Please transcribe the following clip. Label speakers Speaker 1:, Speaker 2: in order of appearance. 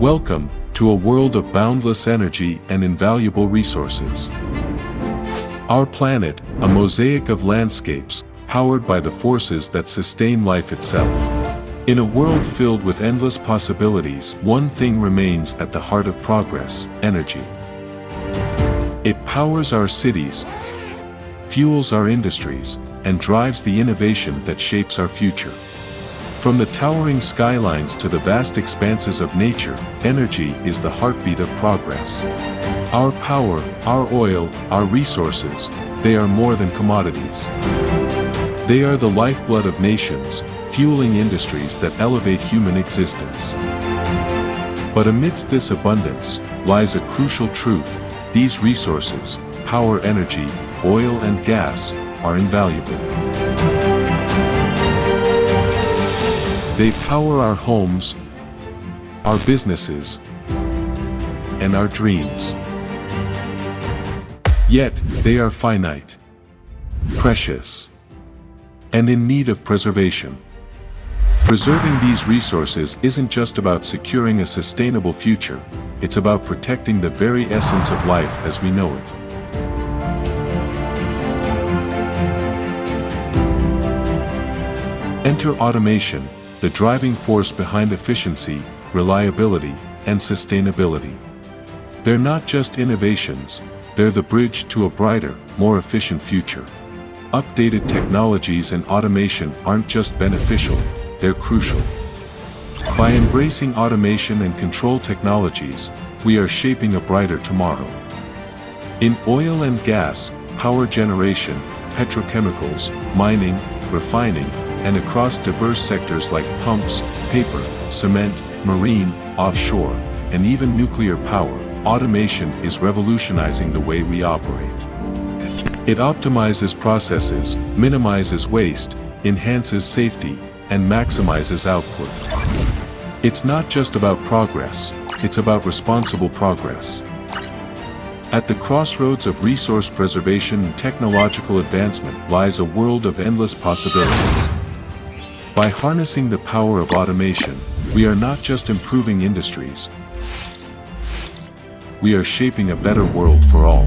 Speaker 1: Welcome to a world of boundless energy and invaluable resources. Our planet, a mosaic of landscapes, powered by the forces that sustain life itself. In a world filled with endless possibilities, one thing remains at the heart of progress: energy. It powers our cities, fuels our industries, and drives the innovation that shapes our future. From the towering skylines to the vast expanses of nature, energy is the heartbeat of progress. Our power, our oil, our resources, they are more than commodities. They are the lifeblood of nations, fueling industries that elevate human existence. But amidst this abundance lies a crucial truth: these resources, power, energy, oil and gas, are invaluable. They power our homes, our businesses, and our dreams. Yet, they are finite, precious, and in need of preservation. Preserving these resources isn't just about securing a sustainable future, it's about protecting the very essence of life as we know it. Enter automation, the driving force behind efficiency, reliability, and sustainability. They're not just innovations, they're the bridge to a brighter, more efficient future. Updated technologies and automation aren't just beneficial, they're crucial. By embracing automation and control technologies, we are shaping a brighter tomorrow. In oil and gas, power generation, petrochemicals, mining, refining, and across diverse sectors like pumps, paper, cement, marine, offshore, and even nuclear power, automation is revolutionizing the way we operate. It optimizes processes, minimizes waste, enhances safety, and maximizes output. It's not just about progress, it's about responsible progress. At the crossroads of resource preservation and technological advancement lies a world of endless possibilities. By harnessing the power of automation, we are not just improving industries, we are shaping a better world for all.